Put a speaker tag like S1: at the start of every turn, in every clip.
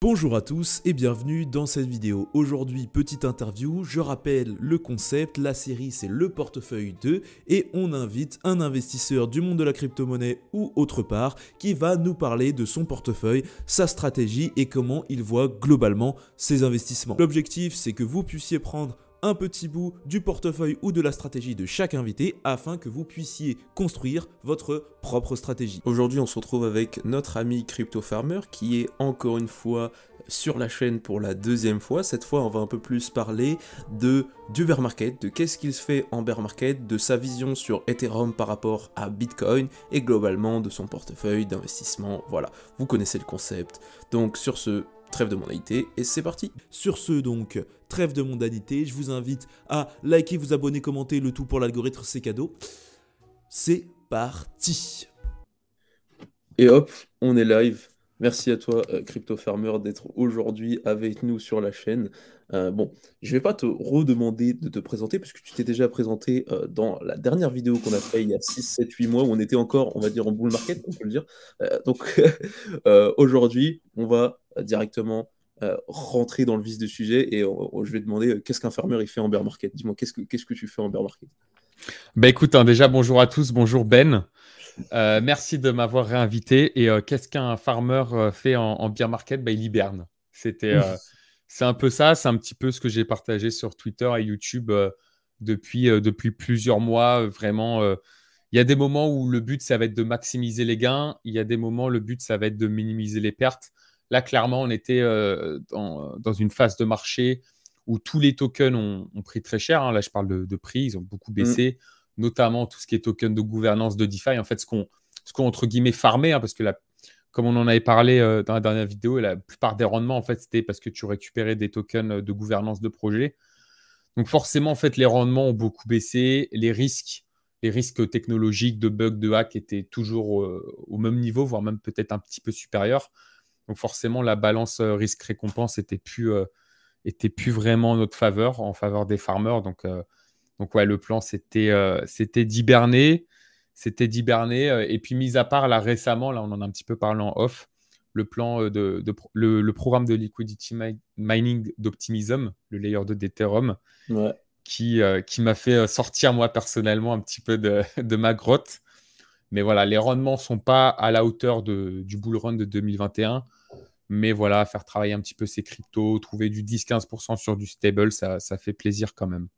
S1: Bonjour à tous et bienvenue dans cette vidéo. Aujourd'hui, petite interview, je rappelle le concept, la série c'est le portefeuille 2 et on invite un investisseur du monde de la crypto-monnaie ou autre part qui va nous parler de son portefeuille, sa stratégie et comment il voit globalement ses investissements. L'objectif c'est que vous puissiez prendre un petit bout du portefeuille ou de la stratégie de chaque invité afin que vous puissiez construire votre propre stratégie. Aujourd'hui, on se retrouve avec notre ami Crypto Farmer qui est encore une fois sur la chaîne pour la deuxième fois. Cette fois, on va un peu plus parler du bear market, de qu'est-ce qu'il se fait en bear market, de sa vision sur Ethereum par rapport à Bitcoin et globalement de son portefeuille d'investissement. Voilà, vous connaissez le concept. Donc sur ce, trêve de mondanité et c'est parti. Sur ce donc, trêve de mondanité, je vous invite à liker, vous abonner, commenter, le tout pour l'algorithme, c'est cadeau. C'est parti. Et hop, on est live. Merci à toi, Crypto Farmer, d'être aujourd'hui avec nous sur la chaîne. Bon, je vais pas te redemander de te présenter, puisque tu t'es déjà présenté dans la dernière vidéo qu'on a fait il y a 6, 7, 8 mois, où on était encore, on va dire, en bull market, on peut le dire. Donc, aujourd'hui, on va directement rentrer dans le vif du sujet, et je vais demander qu'est-ce qu'un farmer il fait en bear market. Dis-moi, qu'est-ce que tu fais en bear market?
S2: Bah écoute, déjà bonjour à tous, bonjour Ben. Merci de m'avoir réinvité. Et qu'est-ce qu'un farmer fait en bear market? Il hiberne. C'est un peu ça, c'est un petit peu ce que j'ai partagé sur Twitter et YouTube depuis plusieurs mois. Vraiment, il y a des moments où le but, ça va être de maximiser les gains. Il y a des moments, le but, ça va être de minimiser les pertes. Là, clairement, on était dans une phase de marché où tous les tokens ont pris très cher. Hein. Là, je parle de prix, ils ont beaucoup baissé, notamment tout ce qui est token de gouvernance de DeFi. En fait, ce qu'on entre guillemets, farmé, hein, parce que comme on en avait parlé dans la dernière vidéo, la plupart des rendements, en fait, c'était parce que tu récupérais des tokens de gouvernance de projet. Donc forcément, en fait, les rendements ont beaucoup baissé. Les risques technologiques de bugs, de hacks étaient toujours au même niveau, voire même peut-être un petit peu supérieur. Donc forcément, la balance risque-récompense était plus vraiment en notre faveur, en faveur des farmers. Donc ouais, le plan, c'était d'hiberner. Et puis, mis à part, là, récemment, là, on en a un petit peu parlé en off, le plan le programme de liquidity mining d'Optimism, le layer 2 d'Ethereum,
S1: Ouais.
S2: qui m'a fait sortir, moi, personnellement, un petit peu de ma grotte. Mais voilà, les rendements ne sont pas à la hauteur du bull run de 2021. Mais voilà, faire travailler un petit peu ces cryptos, trouver du 10-15% sur du stable, ça fait plaisir quand même.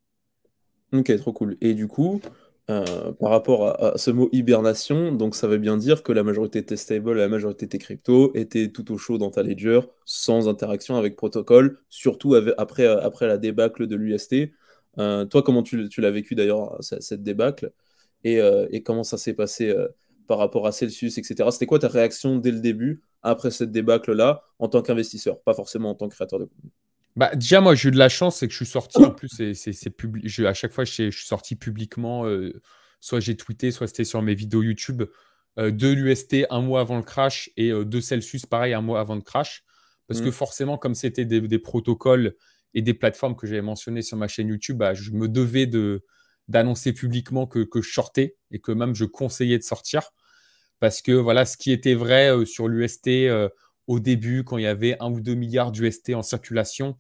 S1: Ok, trop cool. Et du coup, par rapport à ce mot hibernation, donc ça veut bien dire que la majorité de tes stables, la majorité de tes cryptos étaient tout au chaud dans ta ledger, sans interaction avec protocole, surtout après la débâcle de l'UST. Toi, comment tu l'as vécu d'ailleurs, cette débâcle, et comment ça s'est passé par rapport à Celsius, etc. C'était quoi ta réaction dès le début, après cette débâcle-là, en tant qu'investisseur, pas forcément en tant que créateur de contenu?
S2: Déjà, moi, j'ai eu de la chance, c'est que je suis sorti. En plus, c'est public. À chaque fois, je suis sorti publiquement. Soit j'ai tweeté, soit c'était sur mes vidéos YouTube. De l'UST un mois avant le crash et de Celsius, pareil, un mois avant le crash. Parce que
S1: Mm.
S2: forcément, comme c'était des protocoles et des plateformes que j'avais mentionnées sur ma chaîne YouTube, je me devais d'annoncer publiquement que je sortais et que même je conseillais de sortir. Parce que voilà, ce qui était vrai sur l'UST au début, quand il y avait 1 ou 2 milliards d'UST en circulation,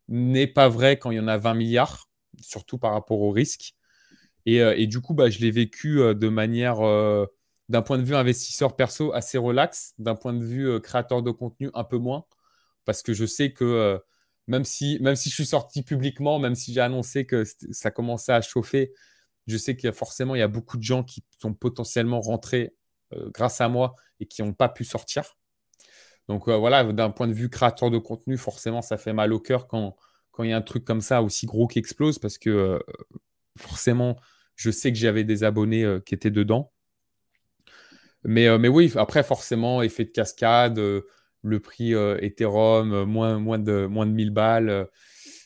S2: n'est pas vrai quand il y en a 20 milliards, surtout par rapport au risque. Et du coup, je l'ai vécu de manière, d'un point de vue investisseur perso, assez relax, d'un point de vue créateur de contenu, un peu moins, parce que je sais que même si je suis sorti publiquement, même si j'ai annoncé que ça commençait à chauffer, je sais qu'il y a forcément il y a beaucoup de gens qui sont potentiellement rentrés grâce à moi et qui n'ont pas pu sortir. Donc voilà, d'un point de vue créateur de contenu, forcément, ça fait mal au cœur quand il y a un truc comme ça aussi gros qui explose parce que forcément, je sais que j'avais des abonnés qui étaient dedans. Mais oui, après, forcément, effet de cascade, le prix Ethereum, moins de 1000 balles,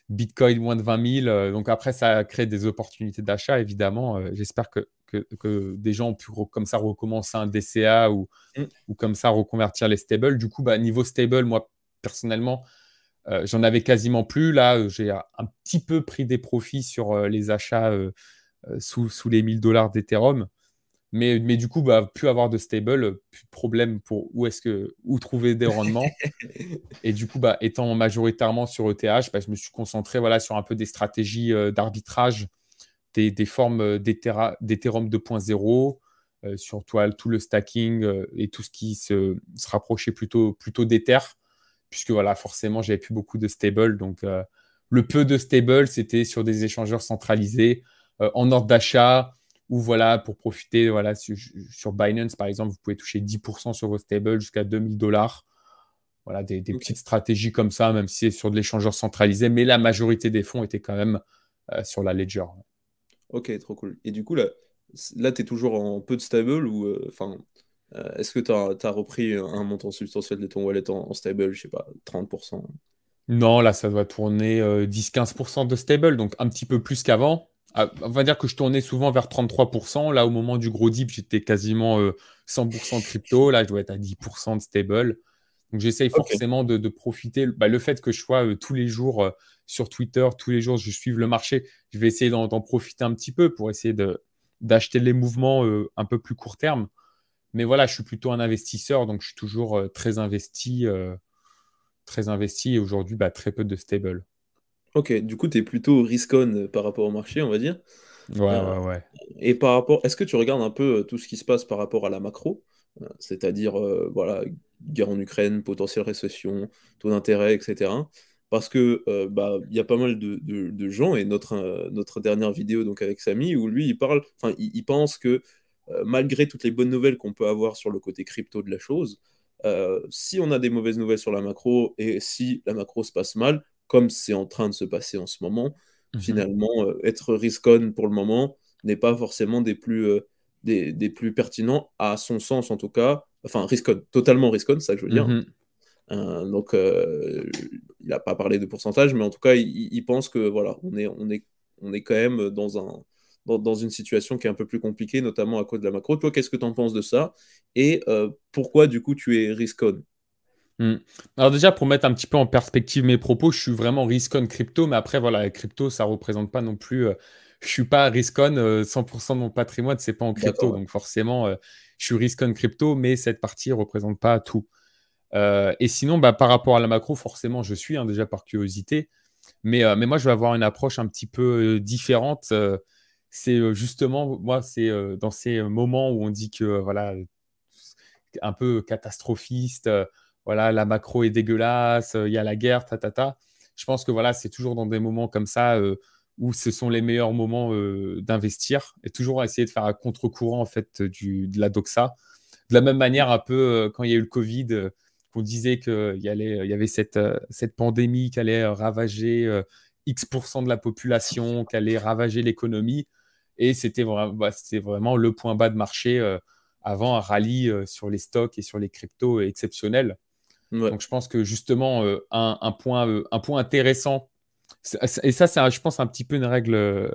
S2: Bitcoin, moins de 20 000. Donc après, ça crée des opportunités d'achat, évidemment. J'espère que des gens ont pu comme ça recommencer un DCA
S1: Mm.
S2: ou comme ça reconvertir les stables. Du coup, niveau stable, moi, personnellement, j'en avais quasiment plus. Là, j'ai un petit peu pris des profits sur les achats sous les 1000 dollars d'Ethereum. Mais du coup, bah, plus avoir de stable, plus de problème pour où trouver des rendements. Et du coup, bah, étant majoritairement sur ETH, bah, je me suis concentré voilà, sur un peu des stratégies d'arbitrage, des formes d'Ethereum 2.0, sur tout le stacking et tout ce qui se rapprochait plutôt d'Ether, puisque voilà, forcément, j'avais plus beaucoup de stable. Donc, le peu de stable, c'était sur des échangeurs centralisés en ordre d'achat, ou voilà, pour profiter voilà, sur Binance, par exemple, vous pouvez toucher 10% sur vos stables jusqu'à 2000 $. Voilà, des
S1: Ok.
S2: petites stratégies comme ça, même si c'est sur de l'échangeur centralisé, mais la majorité des fonds étaient quand même sur la Ledger.
S1: Ok, trop cool. Et du coup, là tu es toujours en peu de stable ou enfin, est-ce que tu as repris un montant substantiel de ton wallet en stable, je sais pas, 30%?
S2: Non, là, ça doit tourner 10-15% de stable, donc un petit peu plus qu'avant. On va dire que je tournais souvent vers 33%. Là, au moment du gros dip, j'étais quasiment 100% de crypto. Là, je dois être à 10% de stable. Donc, j'essaye
S1: Ok.
S2: forcément de profiter. Bah, le fait que je sois tous les jours sur Twitter, tous les jours, je suive le marché, je vais essayer d'en profiter un petit peu pour essayer d'acheter les mouvements un peu plus court terme. Mais voilà, je suis plutôt un investisseur, donc je suis toujours très investi et aujourd'hui, bah, très peu de stable.
S1: Ok, du coup, tu es plutôt risk-on par rapport au marché, on va dire.
S2: Ouais,
S1: Euh,
S2: ouais, ouais.
S1: et est-ce que tu regardes un peu tout ce qui se passe par rapport à la macro, c'est-à-dire voilà, guerre en Ukraine, potentielle récession, taux d'intérêt, etc. Parce que bah, il y a pas mal de gens, et notre dernière vidéo donc avec Samy, où lui, il pense que malgré toutes les bonnes nouvelles qu'on peut avoir sur le côté crypto de la chose, si on a des mauvaises nouvelles sur la macro, et si la macro se passe mal, comme c'est en train de se passer en ce moment,
S2: Mhm.
S1: finalement, être risk-on pour le moment n'est pas forcément des plus pertinents, à son sens en tout cas. Enfin, risk-on, totalement risk-on, c'est ça que je veux dire.
S2: Mhm.
S1: Donc, il n'a pas parlé de pourcentage, mais en tout cas, il pense que voilà, on est quand même dans une situation qui est un peu plus compliquée, notamment à cause de la macro. Toi, qu'est-ce que tu en penses de ça? Et pourquoi, du coup, tu es risk-on?
S2: Mhm. Alors déjà, pour mettre un petit peu en perspective mes propos, je suis vraiment risk-on crypto, mais après, voilà, la crypto, ça représente pas non plus... je suis pas risk-on, 100% de mon patrimoine, c'est pas en crypto.
S1: D'accord, ouais.
S2: Donc forcément, je suis risk-on crypto, mais cette partie représente pas tout. Et sinon, bah, par rapport à la macro, forcément, je suis déjà par curiosité. Mais moi, je vais avoir une approche un petit peu différente. C'est justement, moi, c'est dans ces moments où on dit que, voilà, un peu catastrophiste, voilà, la macro est dégueulasse, il y a la guerre, ta, ta, ta. Je pense que, voilà, c'est toujours dans des moments comme ça où ce sont les meilleurs moments d'investir et toujours essayer de faire un contre-courant, en fait, de la doxa. De la même manière, un peu quand il y a eu le Covid, qu'on disait qu'il y avait cette pandémie qui allait ravager X% de la population, qui allait ravager l'économie. Et c'était vraiment le point bas de marché avant un rallye sur les stocks et sur les cryptos exceptionnel.
S1: Ouais.
S2: Donc je pense que justement, un point intéressant, et ça, c'est, je pense, un petit peu une règle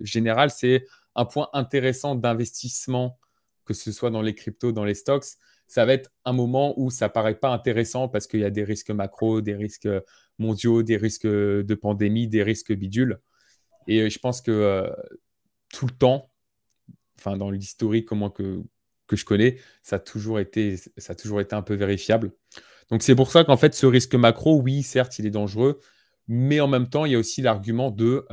S2: générale, c'est un point intéressant d'investissement, que ce soit dans les cryptos, dans les stocks. Ça va être un moment où ça paraît pas intéressant parce qu'il y a des risques macro, des risques mondiaux, des risques de pandémie, des risques bidules. Et je pense que tout le temps, enfin dans l'historique comment que je connais, ça a toujours été un peu vérifiable. Donc c'est pour ça qu'en fait, ce risque macro, oui, certes, il est dangereux, mais en même temps, il y a aussi l'argument de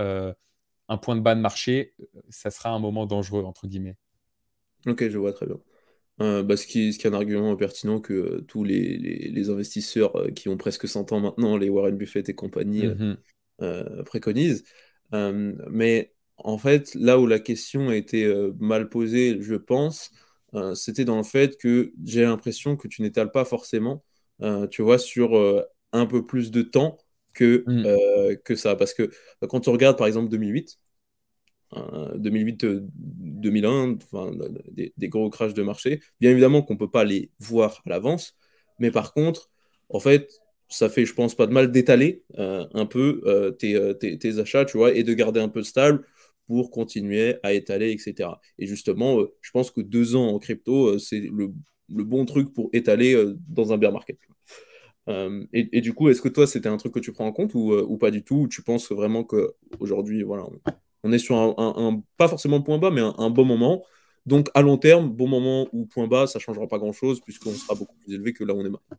S2: un point de bas de marché, ça sera un moment dangereux, entre guillemets.
S1: Ok, je vois très bien. Bah, ce qui est un argument pertinent que tous les investisseurs qui ont presque 100 ans maintenant, les Warren Buffett et compagnie,
S2: Mhm.
S1: préconisent. Mais en fait, là où la question a été mal posée, je pense, c'était dans le fait que j'ai l'impression que tu n'étales pas forcément, tu vois, sur un peu plus de temps
S2: Mhm.
S1: que ça. Parce que quand tu regardes par exemple 2008, 2008-2001, enfin, des gros crashs de marché. Bien évidemment qu'on ne peut pas les voir à l'avance, mais par contre, en fait, ça fait, je pense, pas de mal d'étaler un peu tes achats, tu vois, et de garder un peu stable pour continuer à étaler, etc. Et justement, je pense que 2 ans en crypto, c'est le bon truc pour étaler dans un bear market. Et du coup, est-ce que toi, c'était un truc que tu prends en compte ou pas du tout, ou tu penses vraiment qu'aujourd'hui, voilà, on est sur pas forcément point bas, mais un bon moment
S3: Donc, à long terme, bon moment ou point bas, ça ne changera pas grand-chose puisqu'on sera beaucoup plus élevé que là où on est maintenant.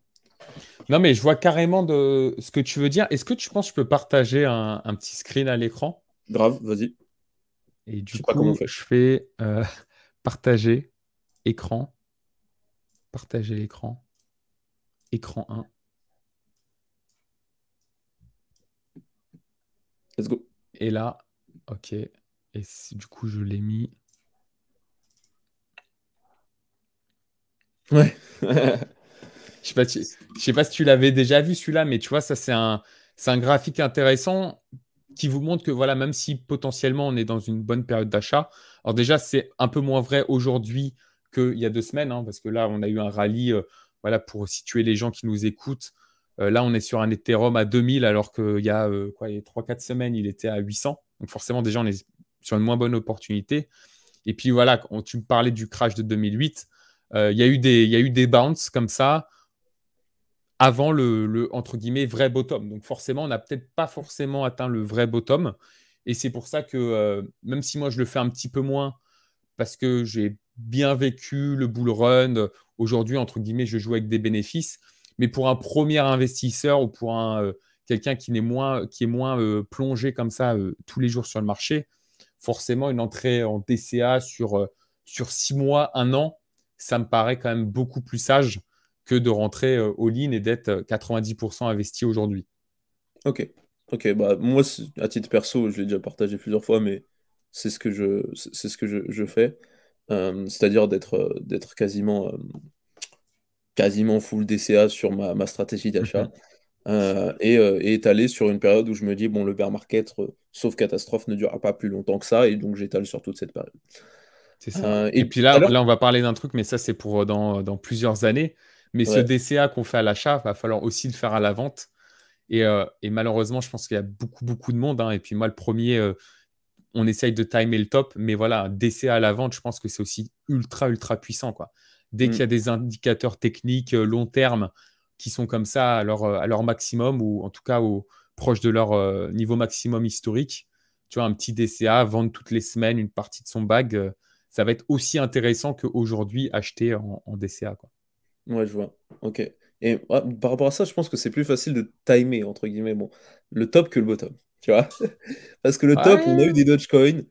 S2: Non, mais je vois carrément de ce que tu veux dire. Est-ce que tu penses que je peux partager un petit screen à l'écran?
S3: Grave, vas-y.
S2: Et
S3: Je
S2: du
S3: sais pas comment on
S2: coup,
S3: fait.
S2: je fais partager écran, partager l'écran, écran 1.
S3: Let's go.
S2: Et là, ok. Et du coup, je l'ai mis.
S3: Ouais.
S2: Je sais pas si tu l'avais déjà vu celui-là, mais tu vois, ça c'est un graphique intéressant qui vous montre que voilà, même si potentiellement on est dans une bonne période d'achat, alors déjà c'est un peu moins vrai aujourd'hui qu'il y a 2 semaines, hein, parce que là on a eu un rallye, voilà, pour situer les gens qui nous écoutent. Là on est sur un Ethereum à 2000 alors qu'il y a il y a 3-4 semaines il était à 800. Donc forcément déjà on est sur une moins bonne opportunité. Et puis voilà, quand tu me parlais du crash de 2008, il y a eu des bounces comme ça avant entre guillemets, vrai bottom. Donc forcément, on n'a peut-être pas forcément atteint le vrai bottom. Et c'est pour ça que, même si moi, je le fais un petit peu moins, parce que j'ai bien vécu le bull run, aujourd'hui, entre guillemets, je joue avec des bénéfices. Mais pour un premier investisseur ou pour quelqu'un qui est moins plongé comme ça tous les jours sur le marché, forcément, une entrée en DCA sur 6 mois, 1 an, ça me paraît quand même beaucoup plus sage que de rentrer all-in et d'être 90% investi aujourd'hui.
S3: Ok. Ok, bah moi, à titre perso, je l'ai déjà partagé plusieurs fois, mais c'est ce que je fais. C'est-à-dire d'être quasiment full DCA sur ma stratégie d'achat.
S2: Mhm.
S3: Et étaler sur une période où je me dis, bon, le bear market, sauf catastrophe, ne durera pas plus longtemps que ça, et donc j'étale sur toute cette période.
S2: C'est ça. Et
S3: Et
S2: puis
S3: tout à l'heure,
S2: là, on va parler d'un truc, mais ça, c'est pour dans plusieurs années. Mais ce
S3: ouais,
S2: DCA qu'on fait à l'achat, va falloir aussi le faire à la vente. Et malheureusement, je pense qu'il y a beaucoup, beaucoup de monde, hein. Et puis moi, le premier, on essaye de timer le top. Mais voilà, un DCA à la vente, je pense que c'est aussi ultra, ultra puissant, quoi. Dès qu'il y a
S3: mm,
S2: des indicateurs techniques long terme qui sont comme ça à leur maximum, ou en tout cas proche de leur niveau maximum historique, tu vois, un petit DCA, vendre toutes les semaines une partie de son bag, ça va être aussi intéressant qu'aujourd'hui acheter en DCA, quoi.
S3: ouais, je vois. Ok. Et par rapport à ça, je pense que c'est plus facile de timer, entre guillemets, bon, le top que le bottom. Tu vois? Parce que le top, on a eu
S2: Ouais.
S3: des Dogecoin,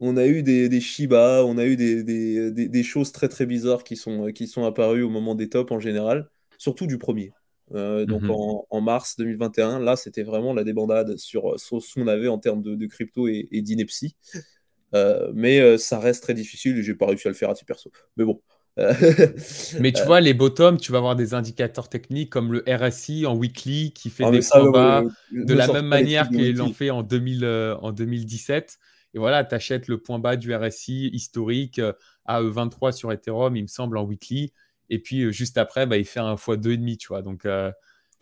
S3: on a eu des Shiba, on a eu des choses très très bizarres qui sont apparues au moment des tops en général, surtout du premier. Donc
S2: Mhm.
S3: en mars 2021, là c'était vraiment la débandade sur ce qu'on avait en termes de crypto et d'ineptie. Mais ça reste très difficile et j'ai pas réussi à le faire à titre perso. Mais bon. Euh,
S2: Mais tu
S3: euh,
S2: vois, les bottoms, tu vas avoir des indicateurs techniques comme le RSI en weekly qui fait
S3: ah,
S2: des
S3: mais ça,
S2: points bas de
S3: me
S2: la
S3: sortent
S2: même
S3: pas les trucs
S2: manière
S3: de
S2: qu'ils l'ont
S3: Wiki.
S2: fait en 2017. Et voilà, tu achètes le point bas du RSI historique à 23 sur Ethereum, il me semble, en weekly. Et puis juste après, bah, il fait un fois 2,5, tu vois. Donc,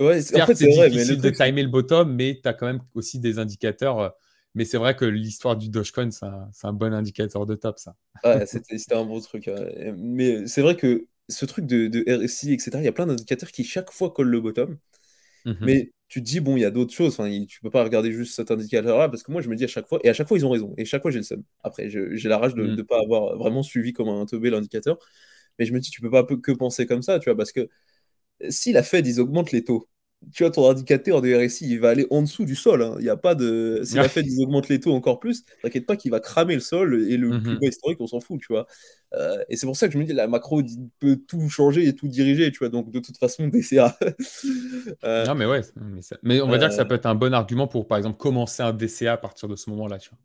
S3: Ouais, en
S2: certes,
S3: fait,
S2: c'est
S3: c'est vrai, mais le
S2: difficile de
S3: truc, c'est
S2: timer le bottom, mais tu as quand même aussi des indicateurs. Mais c'est vrai que l'histoire du Dogecoin, c'est un bon indicateur de top, ça.
S3: ouais, c'était un bon truc. Ouais. Mais c'est vrai que ce truc de RSI, etc., il y a plein d'indicateurs qui chaque fois collent le bottom.
S2: Mhm.
S3: Mais tu te dis, bon, il y a d'autres choses. Enfin, tu peux pas regarder juste cet indicateur-là, parce que moi, je me dis à chaque fois, et à chaque fois, ils ont raison. Et chaque fois, j'ai le seum. Après, j'ai la rage de
S2: Mhm.
S3: ne pas avoir vraiment suivi comme un teubé l'indicateur. Mais je me dis, tu peux pas que penser comme ça, tu vois, parce que si la Fed, ils augmentent les taux, tu vois, ton indicateur de RSI, il va aller en dessous du sol, hein. Il y a pas de... Si la Fed, ils augmentent les taux encore plus, t'inquiète pas qu'il va cramer le sol et le plus
S2: Mhm.
S3: bas historique, on s'en fout, tu vois. Et c'est pour ça que je me dis, la macro il peut tout changer et tout diriger, tu vois. Donc, de toute façon, DCA. Euh,
S2: Non, mais ouais, mais on va dire que ça
S3: euh,
S2: peut être un bon argument pour, par exemple, commencer un DCA à partir de ce moment-là, tu vois.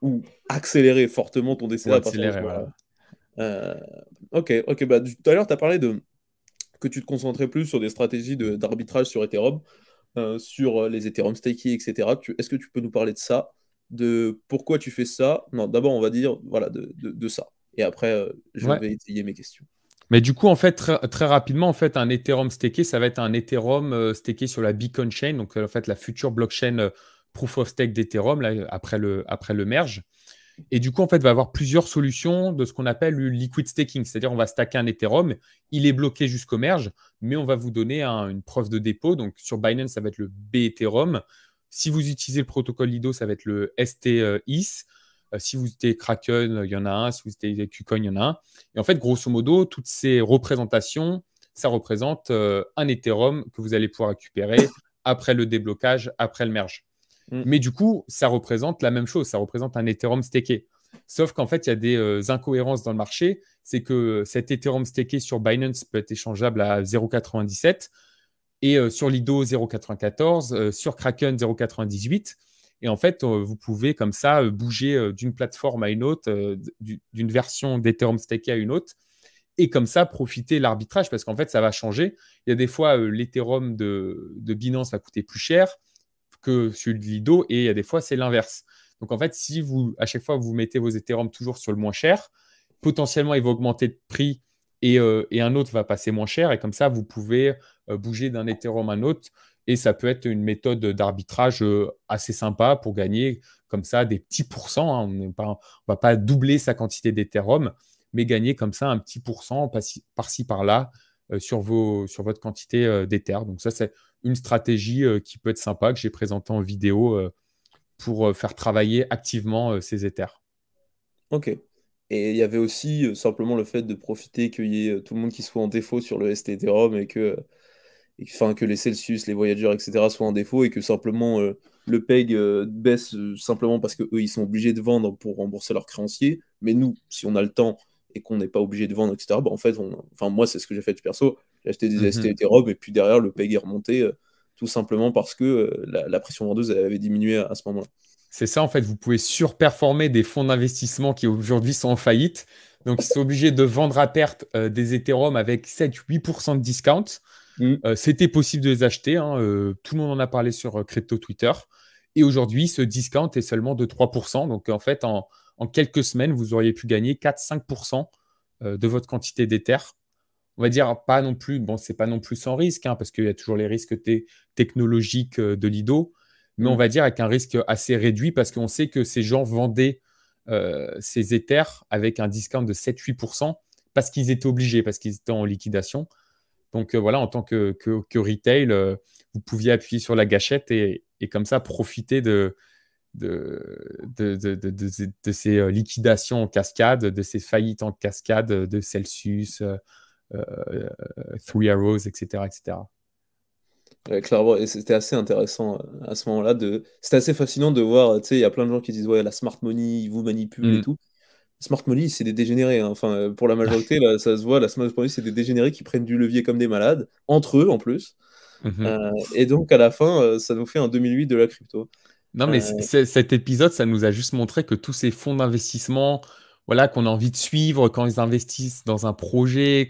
S3: ou accélérer fortement ton
S2: Ou
S3: DCA à partir de ce
S2: accélérer,
S3: moment-là.
S2: voilà.
S3: Euh, ok, bah tout à l'heure, tu as parlé de que tu te concentrais plus sur des stratégies d'arbitrage sur Ethereum. Sur les Ethereum stakey, etc. Est-ce que tu peux nous parler de ça? De pourquoi tu fais ça? Non, d'abord, on va dire voilà, de ça. Et après, je
S2: Ouais.
S3: vais étayer mes questions.
S2: Mais du coup, en fait, très rapidement, en fait, un Ethereum staké, ça va être un Ethereum staké sur la Beacon Chain, donc en fait, la future blockchain Proof of Stake d'Ethereum, là, après le merge. Et du coup, en fait, il va y avoir plusieurs solutions de ce qu'on appelle le liquid staking, c'est-à-dire on va stacker un Ethereum, il est bloqué jusqu'au merge, mais on va vous donner une preuve de dépôt. Donc sur Binance, ça va être le B Ethereum. Si vous utilisez le protocole Lido, ça va être le ST ETH. Si vous étiez Kraken, il y en a un. Si vous étiez KuCoin, il y en a un. Et en fait, grosso modo, toutes ces représentations, ça représente un Ethereum que vous allez pouvoir récupérer après le déblocage, après le merge. Mais du coup, ça représente la même chose. Ça représente un Ethereum staké. Sauf qu'en fait, il y a des incohérences dans le marché. C'est que cet Ethereum staké sur Binance peut être échangeable à 0,97 et sur Lido 0,94, sur Kraken 0,98. Et en fait, vous pouvez comme ça bouger d'une plateforme à une autre, d'une version d'Ethereum staké à une autre, et comme ça profiter de l'arbitrage parce qu'en fait, ça va changer. Il y a des fois, l'Ethereum de Binance va coûter plus cher que celui de Lido, et il y a des fois, c'est l'inverse. Donc en fait, si à chaque fois, vous mettez vos Ethereum toujours sur le moins cher, potentiellement, il va augmenter de prix et un autre va passer moins cher. Et comme ça, vous pouvez bouger d'un Ethereum à un autre. Et ça peut être une méthode d'arbitrage assez sympa pour gagner comme ça des petits pourcents. Hein. On ne va pas doubler sa quantité d'Ethereum, mais gagner comme ça un petit pourcent par-ci, par-là sur votre quantité d'Ether. Donc ça, c'est une stratégie qui peut être sympa, que j'ai présentée en vidéo pour faire travailler activement ces Ethers.
S3: Ok. Et il y avait aussi simplement le fait de profiter qu'il y ait tout le monde qui soit en défaut sur le ST Ethereum enfin, que les Celsius, les Voyager, etc. soient en défaut et que simplement le PEG baisse simplement parce qu'eux, ils sont obligés de vendre pour rembourser leurs créanciers. Mais nous, si on a le temps et qu'on n'est pas obligé de vendre, etc., bah, en fait, enfin, moi, c'est ce que j'ai fait du perso. J'ai acheté des ST Ethereum et puis derrière, le PEG est remonté tout simplement parce que la pression vendeuse avait diminué à ce moment-là.
S2: C'est ça, en fait, vous pouvez surperformer des fonds d'investissement qui aujourd'hui sont en faillite. Donc, ils sont obligés de vendre à perte des Ethereum avec 7-8% de discount. C'était possible de les acheter. Hein, tout le monde en a parlé sur Crypto Twitter. Et aujourd'hui, ce discount est seulement de 3%. Donc, en fait, en quelques semaines, vous auriez pu gagner 4-5% de votre quantité d'Ether. On va dire pas non plus, bon, c'est pas non plus sans risque, hein, parce qu'il y a toujours les risques technologiques de Lido, mais on va dire avec un risque assez réduit parce qu'on sait que ces gens vendaient ces Ethers avec un discount de 7-8% parce qu'ils étaient obligés, parce qu'ils étaient en liquidation. Donc voilà, en tant que retail, vous pouviez appuyer sur la gâchette et comme ça profiter de ces liquidations en cascade, de ces faillites en cascade de Celsius, Three Arrows, etc. etc.
S3: Ouais, clairement, et c'était assez intéressant à ce moment-là. C'était assez fascinant de voir, tu sais, il y a plein de gens qui disent, ouais, la smart money, ils vous manipulent et tout. Smart money, c'est des dégénérés. Hein. Enfin, pour la majorité, là, ça se voit, la smart money, c'est des dégénérés qui prennent du levier comme des malades, entre eux en plus. Et donc, à la fin, ça nous fait un 2008 de la crypto.
S2: Non, mais cet épisode, ça nous a juste montré que tous ces fonds d'investissement, voilà, qu'on a envie de suivre quand ils investissent dans un projet,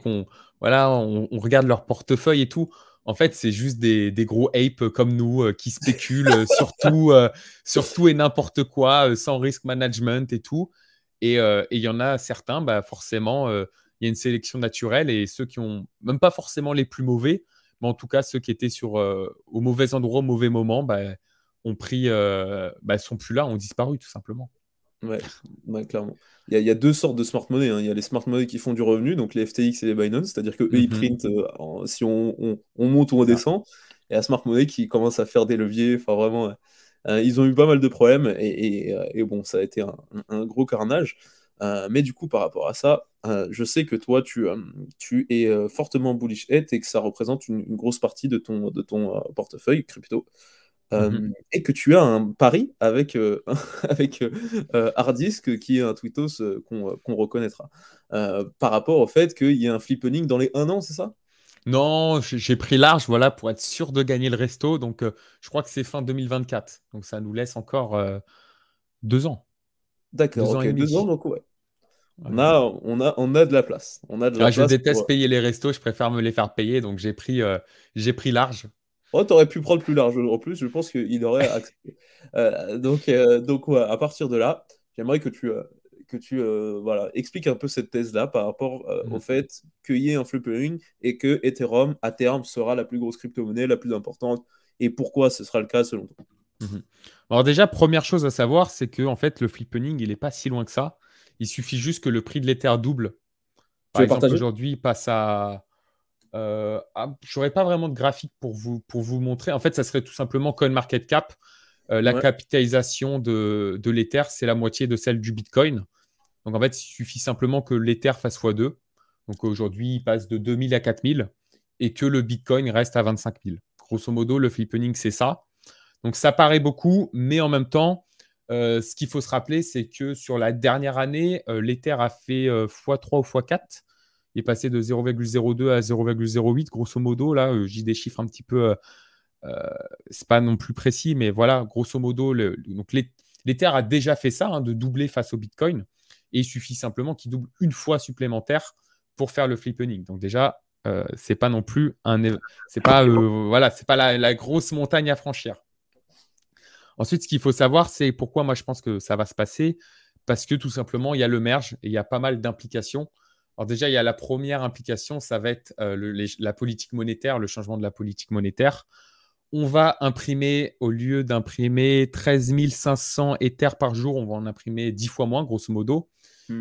S2: voilà, on regarde leur portefeuille et tout. En fait, c'est juste des gros apes comme nous qui spéculent sur tout et n'importe quoi, sans risk management et tout. Et il y en a certains, bah, forcément, il y a une sélection naturelle et ceux qui ont, même pas forcément les plus mauvais, mais en tout cas ceux qui étaient au mauvais endroit, au mauvais moment, bah, ont pris, sont plus là, ont disparu tout simplement.
S3: Ouais, clairement. Il y a deux sortes de smart money. Hein. Il y a les smart money qui font du revenu, donc les FTX et les Binance, c'est-à-dire qu'eux, ils printent si on monte ou on descend. Et la smart money qui commence à faire des leviers. Enfin, vraiment, ils ont eu pas mal de problèmes. Et bon, ça a été un gros carnage. Mais du coup, par rapport à ça, je sais que toi, tu es fortement bullish et que ça représente une grosse partie de ton portefeuille crypto. Et que tu as un pari avec, avec Hardisk, qui est un tweetos qu'on reconnaîtra, par rapport au fait qu'il y ait un flippening dans les 1 an, c'est ça?
S2: Non, j'ai pris large, voilà, pour être sûr de gagner le resto. Donc, je crois que c'est fin 2024. Donc, ça nous laisse encore 2 ans.
S3: D'accord,
S2: 2 ans
S3: ok,
S2: et
S3: 2 ans,
S2: demi.
S3: donc ouais.
S2: Ouais.
S3: On a de la place. On a de la
S2: Je
S3: place
S2: déteste payer les restos, je préfère me les faire payer. Donc, j'ai pris large.
S3: Oh, t'aurais pu prendre plus large. En plus, je pense qu'il aurait accepté. Donc ouais, à partir de là, j'aimerais que tu voilà, expliques un peu cette thèse-là par rapport au fait qu'il y ait un flipping et que Ethereum, à terme, sera la plus grosse crypto-monnaie, la plus importante, et pourquoi ce sera le cas selon toi.
S2: Alors déjà, première chose à savoir, c'est que en fait, le flippening, il n'est pas si loin que ça. Il suffit juste que le prix de l'Ether double.
S3: Tu
S2: Par
S3: veux
S2: exemple,
S3: partager?
S2: aujourd'hui, il passe à... je n'aurais pas vraiment de graphique pour vous montrer. En fait, ça serait tout simplement CoinMarketCap. La
S3: Ouais.
S2: capitalisation de l'Ether, c'est la moitié de celle du Bitcoin. Donc, en fait, il suffit simplement que l'Ether fasse x2. Donc, aujourd'hui, il passe de 2000 à 4000 et que le Bitcoin reste à 25 000. Grosso modo, le flipping, c'est ça. Donc, ça paraît beaucoup, mais en même temps, ce qu'il faut se rappeler, c'est que sur la dernière année, l'Ether a fait x3 ou x4. Il est passé de 0,02 à 0,08, grosso modo. Là, j'ai des chiffres un petit peu... c'est pas non plus précis, mais voilà, grosso modo, donc l'Ether a déjà fait ça, hein, de doubler face au Bitcoin. Et il suffit simplement qu'il double une fois supplémentaire pour faire le flippening. Donc déjà, c'est pas non plus c'est pas voilà, c'est pas la grosse montagne à franchir. Ensuite, ce qu'il faut savoir, c'est pourquoi moi je pense que ça va se passer, parce que tout simplement, il y a le merge et il y a pas mal d'implications. Alors déjà, il y a la première implication, ça va être la politique monétaire, le changement de la politique monétaire. On va imprimer, au lieu d'imprimer 13 500 Ethers par jour, on va en imprimer 10 fois moins, grosso modo.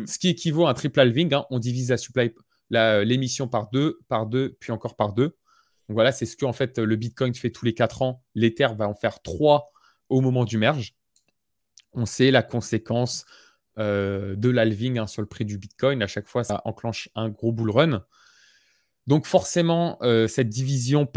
S2: Ce qui équivaut à un triple halving, hein. On divise l'émission par 2, puis encore par 2. Donc voilà, c'est ce que en fait, le Bitcoin fait tous les 4 ans. L'Ether va en faire 3 au moment du merge. On sait la conséquence de l'halving, hein, sur le prix du Bitcoin. À chaque fois, ça enclenche un gros bull run. Donc forcément, cette division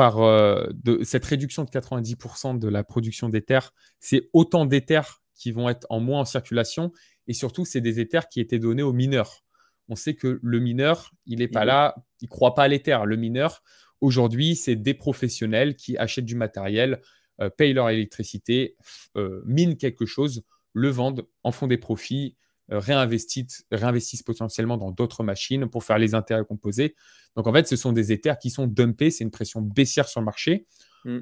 S2: cette réduction de 90% de la production d'Ether, c'est autant d'Ether qui vont être en moins en circulation. Et surtout, c'est des Ethers qui étaient donnés aux mineurs. On sait que le mineur, il n'est pas là, il ne croit pas à l'Ether. Le mineur, aujourd'hui, c'est des professionnels qui achètent du matériel, payent leur électricité, minent quelque chose, le vendent, en font des profits, réinvestissent potentiellement dans d'autres machines pour faire les intérêts composés. Donc, en fait, ce sont des Ethers qui sont dumpés. C'est une pression baissière sur le marché.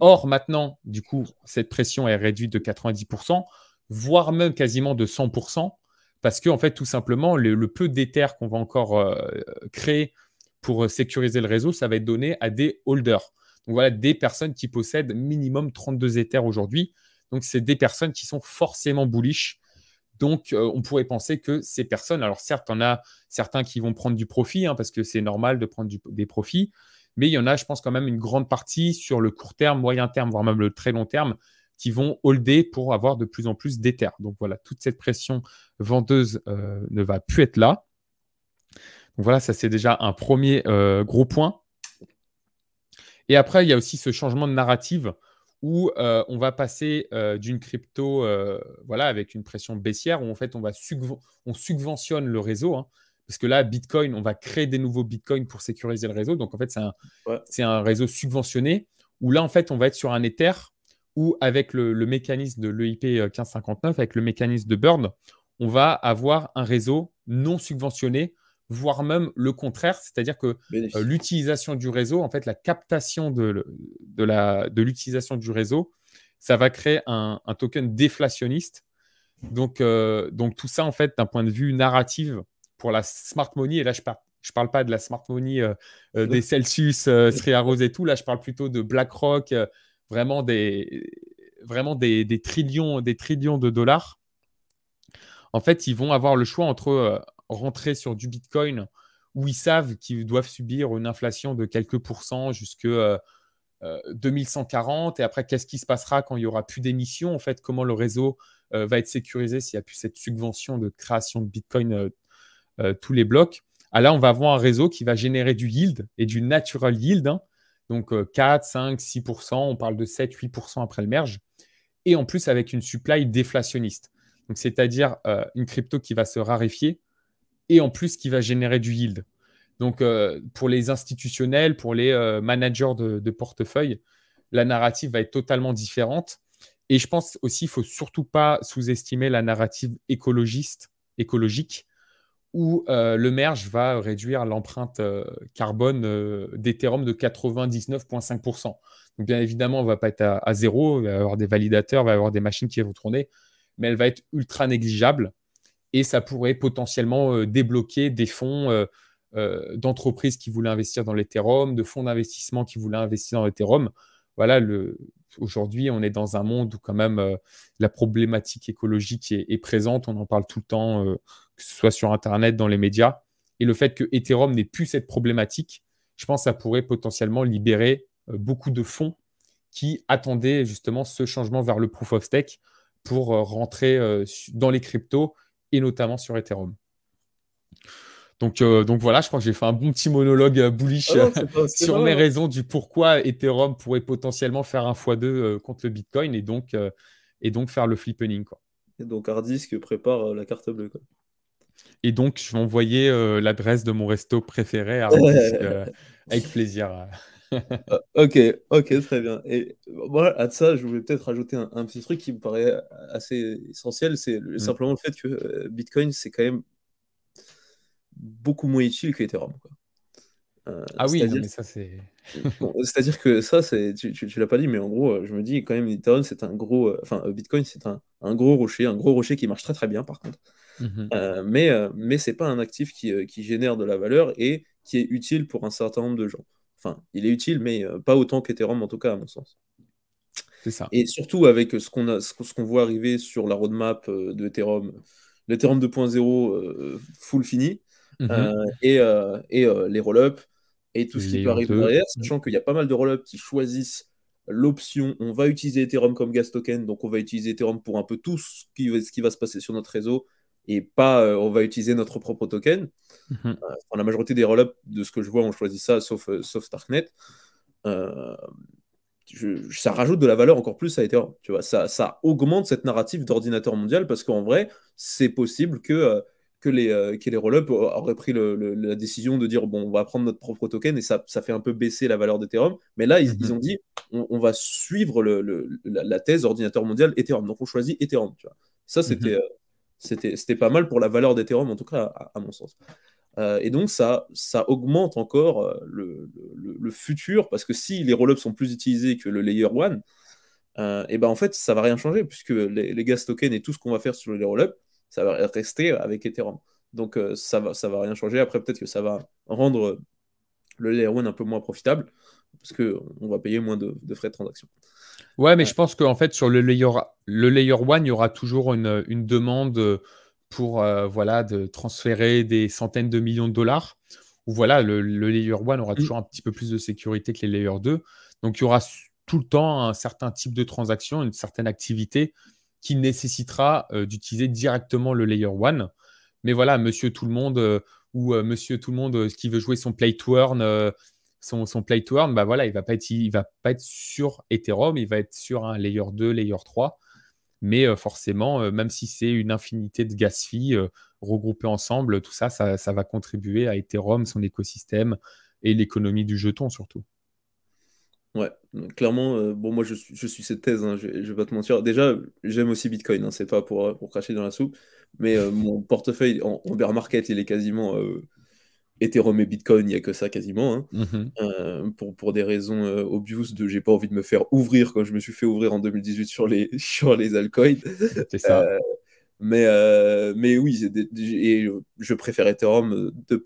S2: Or, maintenant, du coup, cette pression est réduite de 90%, voire même quasiment de 100%, parce que, en fait, tout simplement, le peu d'Ethers qu'on va encore créer pour sécuriser le réseau, ça va être donné à des holders. Donc, voilà, des personnes qui possèdent minimum 32 Ethers aujourd'hui. Donc, c'est des personnes qui sont forcément bullish. Donc, on pourrait penser que ces personnes, alors certes, on a certains qui vont prendre du profit, hein, parce que c'est normal de prendre des profits, mais il y en a, je pense, quand même une grande partie sur le court terme, moyen terme, voire même le très long terme, qui vont holder pour avoir de plus en plus d'Ether. Donc voilà, toute cette pression vendeuse ne va plus être là. Donc voilà, ça c'est déjà un premier gros point. Et après, il y a aussi ce changement de narrative où on va passer d'une crypto voilà, avec une pression baissière, où en fait on subventionne le réseau, hein, parce que là, Bitcoin, on va créer des nouveaux Bitcoins pour sécuriser le réseau. Donc en fait, c'est un réseau subventionné, où là, en fait, on va être sur un Ether où avec le mécanisme de l'EIP 1559, avec le mécanisme de burn, on va avoir un réseau non subventionné, voire même le contraire, c'est-à-dire que l'utilisation du réseau, en fait, la captation de l'utilisation du réseau, ça va créer un token déflationniste. Donc tout ça, en fait, d'un point de vue narratif pour la smart money, et là, je parle pas de la smart money des Celsius, Sri Arose et tout, là, je parle plutôt de BlackRock, vraiment des trillions de dollars. En fait, ils vont avoir le choix entre rentrer sur du Bitcoin où ils savent qu'ils doivent subir une inflation de quelques pourcents jusque 2140. Et après, qu'est-ce qui se passera quand il n'y aura plus d'émissions? En fait, comment le réseau va être sécurisé s'il n'y a plus cette subvention de création de Bitcoin tous les blocs? Ah, là, on va avoir un réseau qui va générer du yield et du natural yield, hein. Donc 4, 5, 6%. On parle de 7, 8% après le merge. Et en plus, avec une supply déflationniste. Donc, c'est-à-dire une crypto qui va se raréfier et en plus qui va générer du yield. Donc, pour les institutionnels, pour les managers de portefeuille, la narrative va être totalement différente. Et je pense aussi qu'il ne faut surtout pas sous-estimer la narrative écologique, où le merge va réduire l'empreinte carbone d'Ethereum de 99,5%. Donc, bien évidemment, on ne va pas être à zéro. Il va y avoir des validateurs, il va y avoir des machines qui vont tourner, mais elle va être ultra négligeable. Et ça pourrait potentiellement débloquer des fonds d'entreprises qui voulaient investir dans l'Ethereum, de fonds d'investissement qui voulaient investir dans l'Ethereum. Voilà, aujourd'hui, on est dans un monde où quand même la problématique écologique est présente. On en parle tout le temps, que ce soit sur Internet, dans les médias. Et le fait que Ethereum n'ait plus cette problématique, je pense que ça pourrait potentiellement libérer beaucoup de fonds qui attendaient justement ce changement vers le proof of stake. pour rentrer dans les cryptos et notamment sur Ethereum. Donc voilà, je crois que j'ai fait un bon petit monologue bullish sur mes raisons du pourquoi Ethereum pourrait potentiellement faire un x2 contre le Bitcoin et donc faire le flippening, quoi.
S3: Et donc Hardisk prépare la carte bleue, quoi.
S2: Et donc, je vais envoyer l'adresse de mon resto préféré à Hardisk avec plaisir.
S3: Ok, très bien. Et voilà, à ça, je voulais peut-être rajouter un petit truc qui me paraît assez essentiel, c'est simplement le fait que Bitcoin, c'est quand même beaucoup moins utile que Ethereum, quoi.
S2: Ah oui, non,
S3: c'est-à-dire
S2: mais ça, c'est...
S3: bon, c'est-à-dire que ça, tu l'as pas dit, mais en gros, je me dis quand même, Ethereum, c'est un gros, enfin, Bitcoin, c'est un gros rocher qui marche très très bien, par contre. Mais c'est pas un actif qui génère de la valeur et qui est utile pour un certain nombre de gens. Enfin, il est utile, mais pas autant qu'Ethereum, en tout cas, à mon sens.
S2: C'est ça.
S3: Et surtout avec ce qu'on voit arriver sur la roadmap de Ethereum, l'Ethereum 2.0 full fini, et les roll-ups, et tout ce qui peut
S2: Layer
S3: arriver
S2: 2.
S3: derrière, sachant qu'il y a pas mal de roll-ups qui choisissent l'option on va utiliser Ethereum comme gas token, donc on va utiliser Ethereum pour un peu tout ce qui va se passer sur notre réseau, et pas on va utiliser notre propre token. La majorité des roll-ups, de ce que je vois, ont choisi ça, sauf Starknet. Ça rajoute de la valeur encore plus à Ethereum. Tu vois, ça augmente cette narrative d'ordinateur mondial parce qu'en vrai, c'est possible que les roll-ups auraient pris la décision de dire bon, on va prendre notre propre token et ça fait un peu baisser la valeur d'Ethereum. Mais là, ils ont dit on va suivre la thèse ordinateur mondial Ethereum. Donc on choisit Ethereum. Tu vois. Ça, c'était pas mal pour la valeur d'Ethereum, en tout cas, à mon sens. Et donc, ça augmente encore le futur, parce que si les roll-ups sont plus utilisés que le layer 1, et ben en fait, ça va rien changer, puisque les gas tokens et tout ce qu'on va faire sur les roll-ups, ça va rester avec Ethereum. Donc, ça va rien changer. Après, peut-être que ça va rendre le layer 1 un peu moins profitable, parce qu'on va payer moins de frais de transaction.
S2: Ouais, mais je pense qu'en fait, sur le layer 1, il y aura toujours une demande pour de transférer des centaines de millions de dollars. Ou voilà, le layer 1 aura toujours un petit peu plus de sécurité que les layer 2. Donc, il y aura tout le temps un certain type de transaction, une certaine activité qui nécessitera d'utiliser directement le layer 1. Mais voilà, monsieur tout le monde monsieur tout le monde qui veut jouer son play to earn, son play to earn, bah voilà, il va pas être sur Ethereum, il va être sur un layer 2, layer 3. Mais forcément, même si c'est une infinité de gas fees regroupées ensemble, tout ça, ça va contribuer à Ethereum, son écosystème et l'économie du jeton surtout.
S3: Ouais, donc clairement, bon, moi je suis cette thèse, hein, je vais pas te mentir. Déjà, j'aime aussi Bitcoin, hein, c'est pas pour cracher dans la soupe, mais mon portefeuille en bear market, il est quasiment Ethereum et Bitcoin, il n'y a que ça quasiment, hein. Pour des raisons obvious de j'ai pas envie de me faire ouvrir quand je me suis fait ouvrir en 2018 sur les altcoins.
S2: C'est ça.
S3: Mais oui, et je préfère Ethereum de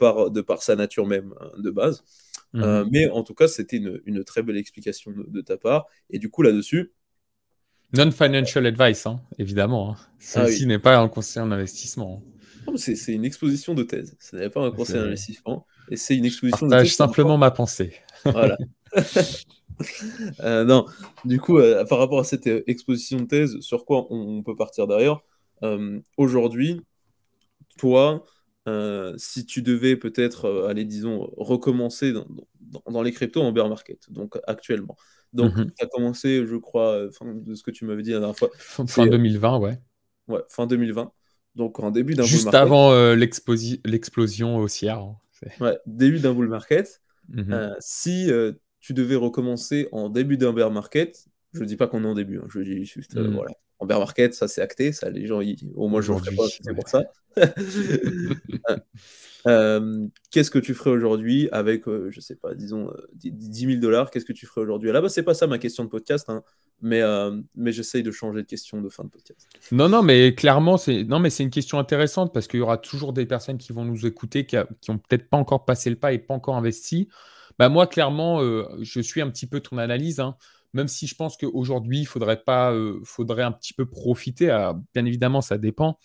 S3: par sa nature même, hein, de base. Mais en tout cas, c'était une très belle explication de ta part. Et du coup, là-dessus.
S2: Non-financial advice, hein, évidemment. Hein. Celle-ci n'est pas un conseil en investissement.
S3: C'est une exposition de thèse. Ce n'est pas un conseil d'investissement. Et c'est une exposition
S2: de thèse. Je partage simplement ma pensée.
S3: Voilà. Non, du coup, par rapport à cette exposition de thèse, sur quoi on peut partir derrière, aujourd'hui, toi, si tu devais peut-être, aller, disons, recommencer dans les cryptos en bear market, donc actuellement. Donc, tu as commencé, je crois, de ce que tu m'avais dit la dernière fois.
S2: Fin 2020, ouais.
S3: Ouais, fin 2020. Donc, en début d'un bull
S2: juste
S3: market.
S2: Avant l'explosion haussière. Hein.
S3: Ouais, début d'un bull market. Si tu devais recommencer en début d'un bear market, je ne dis pas qu'on est en début, hein, je dis juste, voilà. En bear market, ça c'est acté, ça les gens, au moins je le ferai pas, c'est pour ça. Qu'est-ce que tu ferais aujourd'hui avec, je sais pas, disons 10 000 $, qu'est-ce que tu ferais aujourd'hui? Là-bas, c'est pas ça ma question de podcast, hein, mais j'essaye de changer de question de fin de podcast.
S2: Non, mais clairement, c'est une question intéressante parce qu'il y aura toujours des personnes qui vont nous écouter qui ont peut-être pas encore passé le pas et pas encore investi. Bah, moi, clairement, je suis un petit peu ton analyse, hein, même si je pense qu'aujourd'hui, il faudrait un petit peu profiter. Bien évidemment, ça dépend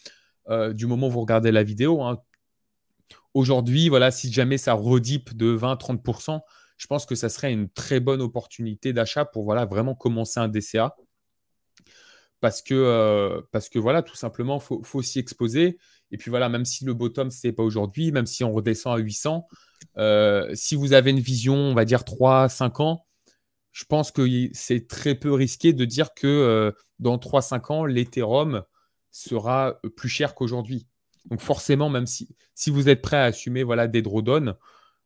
S2: du moment où vous regardez la vidéo. Hein. Aujourd'hui, voilà, si jamais ça redipe de 20-30%, je pense que ça serait une très bonne opportunité d'achat pour vraiment commencer un DCA. parce que voilà, tout simplement, faut s'y exposer. Et puis voilà, même si le bottom, ce n'est pas aujourd'hui, même si on redescend à 800, si vous avez une vision, on va dire 3-5 ans, je pense que c'est très peu risqué de dire que dans 3-5 ans, l'Ethereum sera plus cher qu'aujourd'hui. Donc forcément, même si vous êtes prêt à assumer voilà, des drawdowns,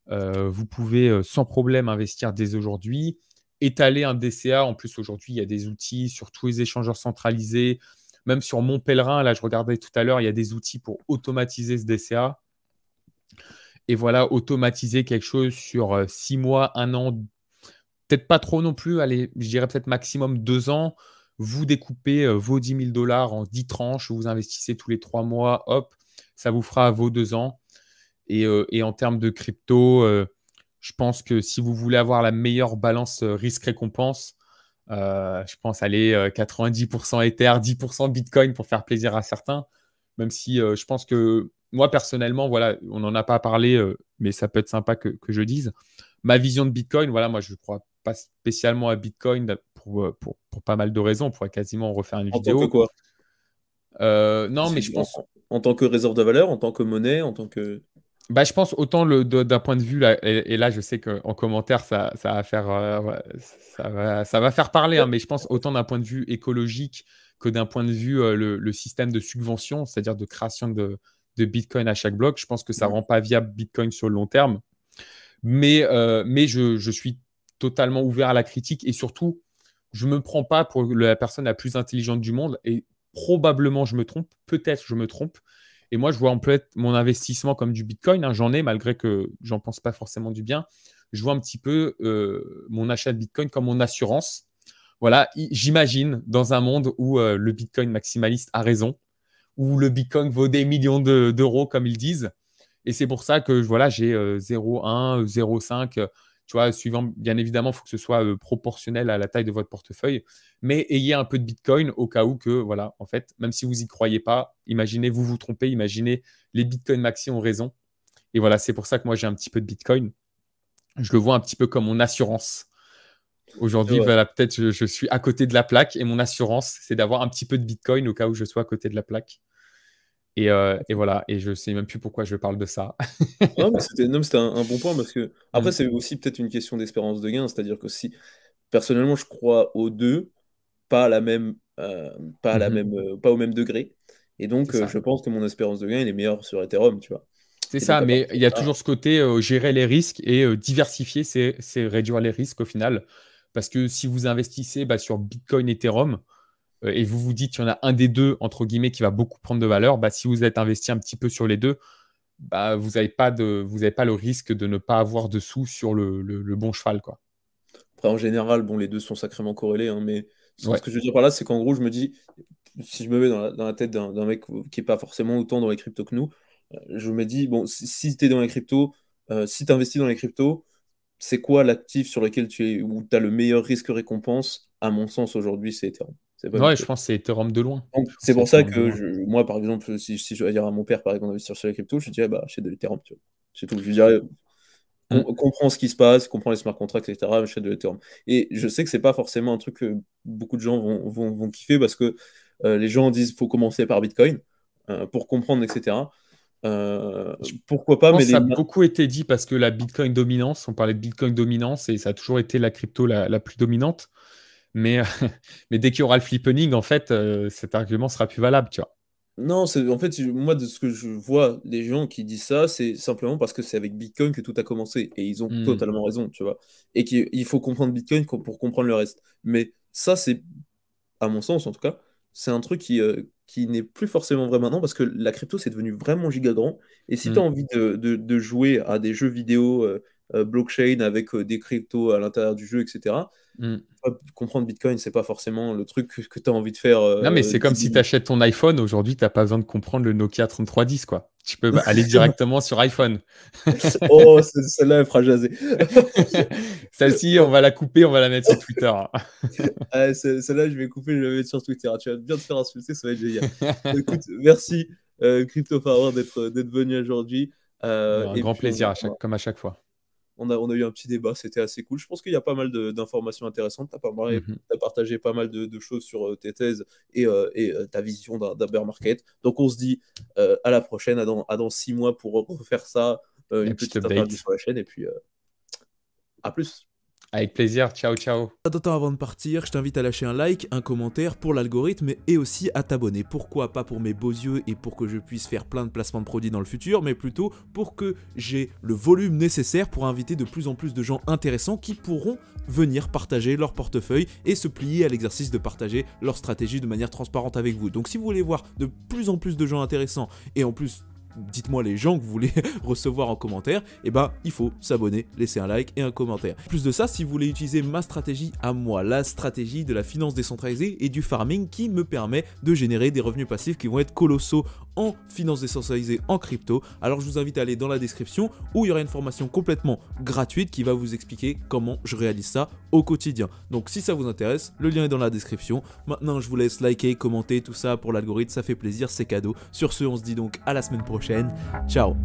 S2: vous pouvez sans problème investir dès aujourd'hui, étaler un DCA. En plus, aujourd'hui, il y a des outils sur tous les échangeurs centralisés. Même sur Mon Pèlerin, là, je regardais tout à l'heure, il y a des outils pour automatiser ce DCA. Et voilà, automatiser quelque chose sur 6 mois, 1 an, peut-être pas trop non plus, allez, je dirais peut-être maximum 2 ans. Vous découpez vos 10 000 dollars en 10 tranches, vous investissez tous les 3 mois, hop, ça vous fera vos 2 ans. Et en termes de crypto, je pense que si vous voulez avoir la meilleure balance risque-récompense, je pense aller 90% Ether, 10% Bitcoin pour faire plaisir à certains. Même si je pense que moi, personnellement, voilà, on n'en a pas parlé, mais ça peut être sympa que je dise. Ma vision de Bitcoin, voilà, moi, je ne crois pas spécialement à Bitcoin pour pas mal de raisons. On pourrait quasiment refaire une
S3: En tant que
S2: vidéo.
S3: quoi?
S2: Non, mais je pense.
S3: En tant que réserve de valeur, en tant que monnaie, en tant que...
S2: Bah, je pense autant d'un point de vue, là, et là, je sais qu'en commentaire, ça va faire, ouais, ça va faire parler, hein, mais je pense autant d'un point de vue écologique que d'un point de vue le système de subvention, c'est-à-dire de création de Bitcoin à chaque bloc. Je pense que ça ne rend pas viable Bitcoin sur le long terme. Mais je suis totalement ouvert à la critique et surtout, je ne me prends pas pour la personne la plus intelligente du monde et probablement je me trompe, peut-être je me trompe. Et moi, je vois un peu mon investissement comme du Bitcoin. Hein, j'en ai, malgré que j'en pense pas forcément du bien. Je vois un petit peu mon achat de Bitcoin comme mon assurance. Voilà, j'imagine dans un monde où le Bitcoin maximaliste a raison, où le Bitcoin vaut des millions d'euros, comme ils disent. Et c'est pour ça que voilà, j'ai 0,1, 0,5. Tu vois, suivant, bien évidemment, il faut que ce soit proportionnel à la taille de votre portefeuille. Mais ayez un peu de Bitcoin au cas où que, voilà, en fait, même si vous n'y croyez pas, imaginez, vous vous trompez, imaginez, les Bitcoin maxi ont raison. Et voilà, c'est pour ça que moi, j'ai un petit peu de Bitcoin. Je le vois un petit peu comme mon assurance. Aujourd'hui,
S3: Ouais.
S2: voilà, peut-être je suis à côté de la plaque et mon assurance, c'est d'avoir un petit peu de Bitcoin au cas où je sois à côté de la plaque. Et voilà, et je ne sais même plus pourquoi je parle de ça.
S3: Non, mais c'était un bon point parce que, après, c'est aussi peut-être une question d'espérance de gain, c'est-à-dire que si, personnellement, je crois aux deux, pas à la même, pas à la même, pas au même degré. Et
S2: C'est
S3: donc,
S2: ça.
S3: je pense que mon espérance de gain, elle est meilleure sur Ethereum, tu vois.
S2: C'est
S3: Et donc,
S2: ça,
S3: à
S2: mais
S3: partir
S2: il
S3: de
S2: y a
S3: là,
S2: toujours ce côté gérer les risques et diversifier, c'est réduire les risques au final. Parce que si vous investissez sur Bitcoin, Ethereum, et vous vous dites qu'il y en a un des deux, entre guillemets, qui va beaucoup prendre de valeur, si vous êtes investi un petit peu sur les deux, vous n'avez pas le risque de ne pas avoir de sous sur le bon cheval, quoi.
S3: après, en général, bon, les deux sont sacrément corrélés, hein, mais ce
S2: Ouais,
S3: que je veux dire par là, c'est qu'en gros, je me dis, si je me mets dans la tête d'un mec qui n'est pas forcément autant dans les cryptos que nous, je me dis, bon, si tu es dans les cryptos, si tu investis dans les cryptos, c'est quoi l'actif sur lequel où tu as le meilleur risque-récompense? À mon sens, aujourd'hui, c'est Ethereum. C'est pas
S2: ouais, je
S3: Bitcoin.
S2: pense que c'est Ethereum de loin.
S3: Donc,
S2: Je pense
S3: c'est
S2: que c'est
S3: pour ça
S2: Ethereum de
S3: que
S2: loin.
S3: moi, par exemple, si je dois dire à mon père, par exemple, d'investir sur les cryptos, je lui dirais, bah, achète de l'Ethereum, tu vois. C'est tout. Je lui dirais,
S2: Mm.
S3: comprends ce qui se passe, comprends les smart contracts, etc., achète de l'Ethereum. Et je sais que c'est pas forcément un truc que beaucoup de gens vont kiffer parce que les gens disent faut commencer par Bitcoin pour comprendre, etc. Pourquoi
S2: Je
S3: pas,
S2: pense
S3: mais
S2: que ça a beaucoup été dit parce que la Bitcoin dominance, on parlait de Bitcoin dominance et ça a toujours été la crypto la plus dominante. Mais, mais dès qu'il y aura le flippening, en fait, cet argument sera plus valable, tu vois.
S3: Non, en fait, moi, de ce que je vois, les gens qui disent ça, c'est simplement parce que c'est avec Bitcoin que tout a commencé. Et ils ont
S2: Hmm.
S3: totalement raison, tu vois. Et qu'il faut comprendre Bitcoin pour comprendre le reste. Mais ça, c'est, à mon sens en tout cas, c'est un truc qui n'est plus forcément vrai maintenant parce que la crypto, c'est devenu vraiment giga grand. Et si tu as
S2: Hmm.
S3: envie de jouer à des jeux vidéo blockchain avec des cryptos à l'intérieur du jeu, etc.,
S2: Hmm.
S3: comprendre Bitcoin, c'est pas forcément le truc que tu as envie de faire
S2: Non, mais c'est comme
S3: 10
S2: si tu
S3: minutes.
S2: achètes ton iPhone. Aujourd'hui, tu n'as pas besoin de comprendre le Nokia 3310, quoi. Tu peux aller directement sur iPhone.
S3: Oh, celle-là, elle fera jaser.
S2: Celle-ci, on va la couper, on va la mettre sur Twitter.
S3: Ah, celle-là, je vais couper, je vais la mettre sur Twitter. Tu vas bien te faire insulter, ça va être génial. Écoute, merci Crypto Power d'être venu aujourd'hui.
S2: Un
S3: Et
S2: grand
S3: puis,
S2: plaisir, comme à chaque fois.
S3: On a eu un petit débat, c'était assez cool. Je pense qu'il y a pas mal d'informations intéressantes. Tu as partagé pas mal de choses sur tes thèses et ta vision d'un bear market. Donc on se dit à la prochaine, à dans 6 mois pour refaire ça, une petite interview sur la chaîne. Et puis à plus.
S2: Avec plaisir, ciao ciao.
S1: Attends, avant de partir, je t'invite à lâcher un like, un commentaire pour l'algorithme et aussi à t'abonner. Pourquoi pas pour mes beaux yeux et pour que je puisse faire plein de placements de produits dans le futur, mais plutôt pour que j'ai le volume nécessaire pour inviter de plus en plus de gens intéressants qui pourront venir partager leur portefeuille et se plier à l'exercice de partager leur stratégie de manière transparente avec vous. Donc si vous voulez voir de plus en plus de gens intéressants et en plus dites-moi les gens que vous voulez recevoir en commentaire, et il faut s'abonner, laisser un like et un commentaire. Plus de ça, si vous voulez utiliser ma stratégie à moi, la stratégie de la finance décentralisée et du farming qui me permet de générer des revenus passifs qui vont être colossaux en finance décentralisée, en crypto, alors je vous invite à aller dans la description où il y aura une formation complètement gratuite qui va vous expliquer comment je réalise ça au quotidien. Donc si ça vous intéresse, le lien est dans la description. Maintenant je vous laisse liker, commenter, tout ça pour l'algorithme, ça fait plaisir, c'est cadeau. Sur ce, on se dit donc à la semaine prochaine. Ciao.